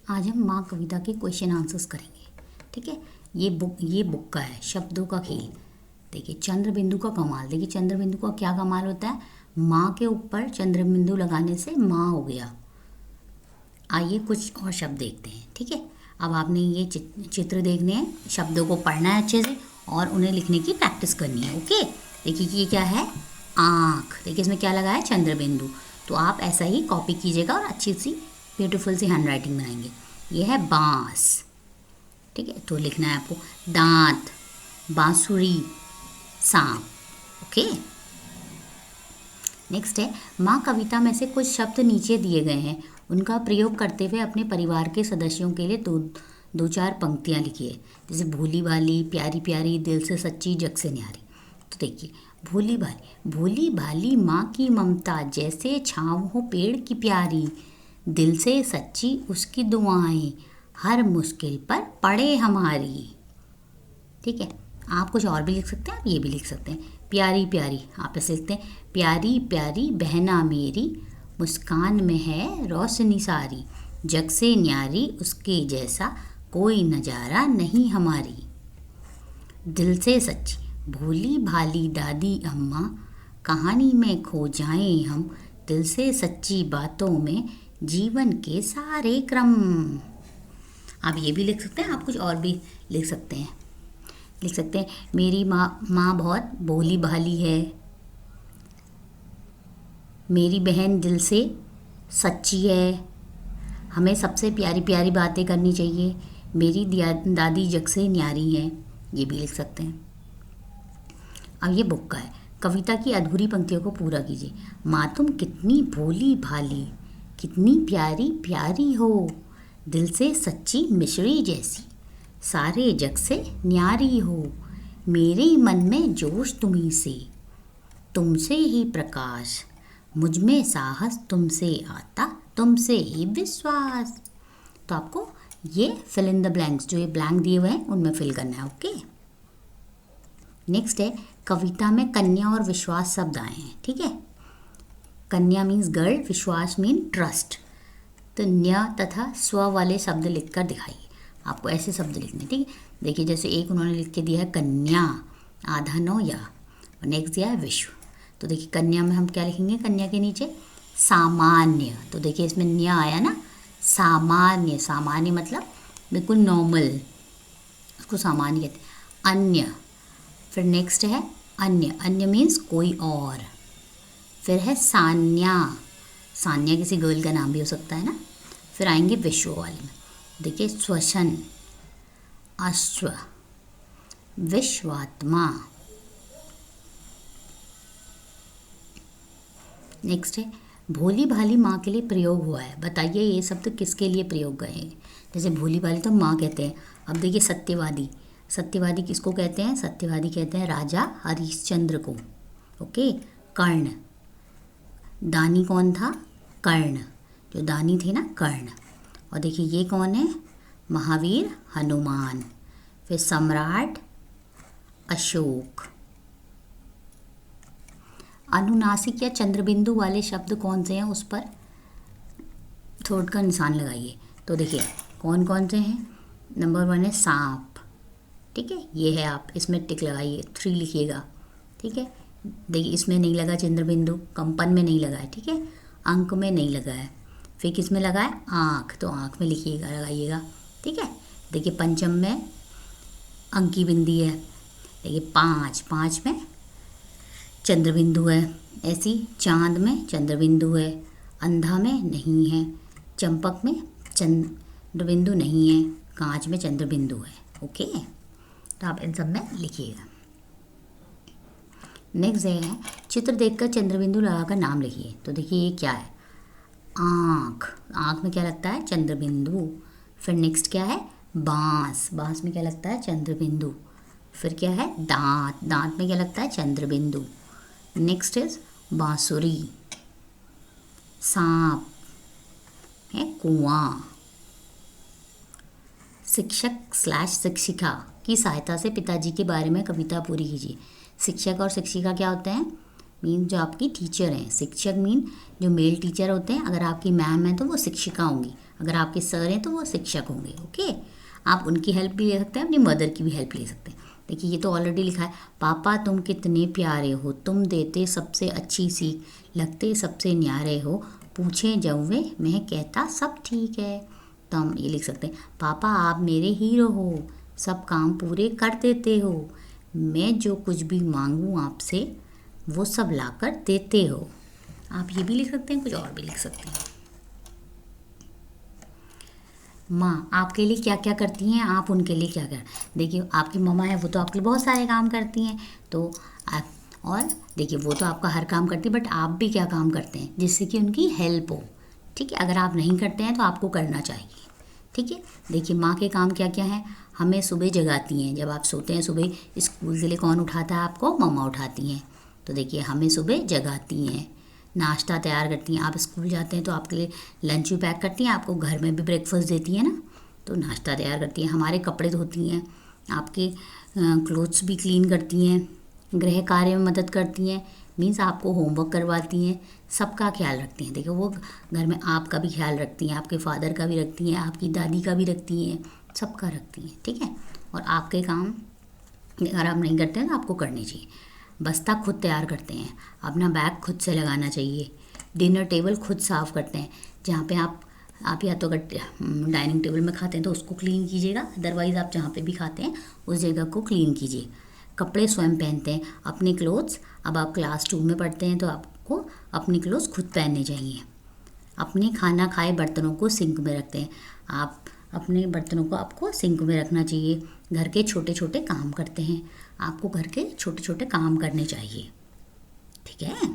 आज हम माँ कविता के क्वेश्चन आंसर्स करेंगे। ठीक है, ये बुक का है शब्दों का खेल। देखिए चंद्र बिंदु का कमाल। देखिए चंद्र बिंदु का क्या कमाल होता है, माँ के ऊपर चंद्र बिंदु लगाने से माँ हो गया। आइए कुछ और शब्द देखते हैं। ठीक है, अब आपने ये चित्र देखने हैं, शब्दों को पढ़ना है अच्छे से और उन्हें लिखने की प्रैक्टिस करनी है। ओके, देखिए ये क्या है, आँख। देखिए इसमें क्या लगा है, चंद्र बिंदु। तो आप ऐसा ही कॉपी कीजिएगा और अच्छी सी ब्यूटीफुल सी हैंड राइटिंग बनाएंगे। ये है बांस। ठीक है, तो लिखना है आपको दांत, बांसुरी, सांप। ओके, नेक्स्ट है माँ कविता में से कुछ शब्द नीचे दिए गए हैं, उनका प्रयोग करते हुए अपने परिवार के सदस्यों के लिए दो चार पंक्तियाँ लिखिए। जैसे भोली भाली, प्यारी प्यारी, दिल से सच्ची, जग से न्यारी। तो देखिए भोली भाली माँ की ममता, जैसे छाँव हो पेड़ की प्यारी, दिल से सच्ची उसकी दुआएं, हर मुश्किल पर पड़े हमारी। ठीक है, आप कुछ और भी लिख सकते हैं, आप ये भी लिख सकते हैं। प्यारी प्यारी, आप ऐसे लिखते हैं प्यारी प्यारी बहना मेरी, मुस्कान में है रोशनी सारी, जग से न्यारी उसके जैसा कोई नजारा नहीं हमारी। दिल से सच्ची, भोली भाली दादी अम्मा, कहानी में खो जाएं हम, दिल से सच्ची बातों में जीवन के सारे क्रम। आप ये भी लिख सकते हैं, आप कुछ और भी लिख सकते हैं। लिख सकते हैं मेरी माँ बहुत भोली भाली है, मेरी बहन दिल से सच्ची है, हमें सबसे प्यारी प्यारी बातें करनी चाहिए, मेरी दादी जग से न्यारी है। ये भी लिख सकते हैं। अब ये बुक का है, कविता की अधूरी पंक्तियों को पूरा कीजिए। माँ तुम कितनी भोली भाली, कितनी प्यारी प्यारी हो, दिल से सच्ची मिश्री जैसी, सारे जग से न्यारी हो, मेरे मन में जोश तुम्ही से, तुमसे ही प्रकाश, मुझ में साहस तुमसे आता, तुमसे ही विश्वास। तो आपको ये फिल इन द ब्लैंक्स, जो ये ब्लैंक दिए हुए हैं उनमें फिल करना है। ओके, नेक्स्ट है कविता में कन्या और विश्वास शब्द आए हैं। ठीक है, कन्या मीन्स गर्ल, विश्वास मीन ट्रस्ट। तो न्य तथा स्व वाले शब्द लिखकर दिखाइए। आपको ऐसे शब्द लिखने, ठीक है। देखिए जैसे एक उन्होंने लिख के दिया है कन्या, आधा नो या, और नेक्स्ट दिया है विश्व। तो देखिए कन्या में हम क्या लिखेंगे, कन्या के नीचे सामान्य। तो देखिए इसमें न्य आया ना, सामान्य। सामान्य मतलब बिल्कुल नॉर्मल, उसको सामान्य कहते हैं। अन्य, फिर नेक्स्ट है अन्य, अन्य मीन्स कोई और। फिर है सान्या, सान्या किसी गर्ल का नाम भी हो सकता है ना। फिर आएंगे विश्व वाले में, देखिए श्वसन, अश्व, विश्वात्मा। नेक्स्ट है भोली भाली माँ के लिए प्रयोग हुआ है, बताइए ये शब्द किसके लिए प्रयोग गए हैं। जैसे भोली भाली तो माँ कहते हैं। अब देखिए सत्यवादी, सत्यवादी किसको कहते हैं, सत्यवादी कहते हैं राजा हरिश्चंद्र को। ओके, कर्ण, दानी कौन था, कर्ण, जो दानी थे ना कर्ण। और देखिए ये कौन है, महावीर हनुमान। फिर सम्राट अशोक। अनुनासिक या चंद्रबिंदु वाले शब्द कौन से हैं, उस पर थोड़ा का निशान लगाइए। तो देखिए कौन कौन से हैं। नंबर 1 है सांप। ठीक है, ये है, आप इसमें टिक लगाइए, 3 लिखिएगा। ठीक है, देखिए इसमें नहीं लगा चंद्रबिंदु, कंपन में नहीं लगा है। ठीक है, अंक में नहीं लगा है। फिर किस में लगा है, आँख, तो आँख में लिखिएगा, लगाइएगा। ठीक है, देखिए पंचम में अंकी बिंदी है। देखिए 5 में चंद्रबिंदु है। ऐसी चांद में चंद्रबिंदु है, अंधा में नहीं है, चंपक में चंद्रबिंदु नहीं है, कांच में चंद्रबिंदु है। ओके, तो आप इन सब में लिखिएगा। नेक्स्ट है चित्र देखकर चंद्रबिंदु लगाकर नाम लिखिए। तो देखिए ये क्या है, आँख, आँख में क्या लगता है, चंद्रबिंदु। फिर नेक्स्ट क्या है, बांस, बांस में क्या लगता है, चंद्रबिंदु। फिर क्या है, दांत, दांत में क्या लगता है, चंद्रबिंदु। नेक्स्ट इज बांसुरी। सांप है कुआं। शिक्षक/शिक्षिका की सहायता से पिताजी के बारे में कविता पूरी कीजिए। शिक्षक और शिक्षिका क्या होते हैं, मीन जो आपकी टीचर हैं। शिक्षक मीन जो मेल टीचर होते हैं, अगर आपकी मैम है तो वो शिक्षिका होंगी, अगर आपके सर हैं तो वो शिक्षक होंगे। ओके, आप उनकी हेल्प भी ले सकते हैं, अपनी मदर की भी हेल्प ले सकते हैं। देखिए ये तो ऑलरेडी लिखा है, पापा तुम कितने प्यारे हो, तुम देते सबसे अच्छी सीख, लगते सबसे न्यारे हो, पूछें जब वे मैं कहता सब ठीक है। तो हम ये लिख सकते हैं, पापा आप मेरे हीरो हो, सब काम पूरे कर देते हो, मैं जो कुछ भी मांगूँ आपसे वो सब लाकर देते हो। आप ये भी लिख सकते हैं, कुछ और भी लिख सकते हैं। माँ आपके लिए क्या क्या करती हैं, आप उनके लिए क्या क्या। देखिए आपकी मम्मा है वो तो आपके लिए बहुत सारे काम करती हैं, तो आप और देखिए वो तो आपका हर काम करती है, बट आप भी क्या काम करते हैं जिससे कि उनकी हेल्प हो। ठीक है, अगर आप नहीं करते हैं तो आपको करना चाहिए। ठीक है, देखिए माँ के काम क्या क्या हैं। हमें सुबह जगाती हैं, जब आप सोते हैं सुबह स्कूल के लिए कौन उठाता है आपको, मम्मा उठाती हैं। तो देखिए हमें सुबह जगाती हैं, नाश्ता तैयार करती हैं, आप स्कूल जाते हैं तो आपके लिए लंच भी पैक करती हैं, आपको घर में भी ब्रेकफास्ट देती हैं ना, तो नाश्ता तैयार करती हैं, हमारे कपड़े धोती हैं, आपके क्लोथ्स भी क्लीन करती हैं, गृह कार्य में मदद करती हैं, मीन्स आपको होमवर्क करवाती हैं, सबका ख्याल रखती हैं। देखो वो घर में आपका भी ख्याल रखती हैं, आपके फादर का भी रखती हैं, आपकी दादी का भी रखती हैं, सबका रखती हैं। ठीक है, और आपके काम अगर आप नहीं करते हैं तो आपको करनी चाहिए। बस्ता खुद तैयार करते हैं, अपना बैग खुद से लगाना चाहिए, डिनर टेबल खुद साफ़ करते हैं, जहाँ पे आप या तो अगर डाइनिंग टेबल में खाते हैं तो उसको क्लीन कीजिएगा, अदरवाइज़ आप जहाँ पे भी खाते हैं उस जगह को क्लीन कीजिए। कपड़े स्वयं पहनते हैं, अपने क्लोथ्स, अब आप क्लास 2 में पढ़ते हैं तो आपको अपने क्लोथ्स खुद पहनने चाहिए। अपने खाना खाए बर्तनों को सिंक में रखते हैं, आप अपने बर्तनों को आपको सिंक में रखना चाहिए। घर के छोटे छोटे काम करते हैं, आपको घर के छोटे छोटे काम करने चाहिए। ठीक है।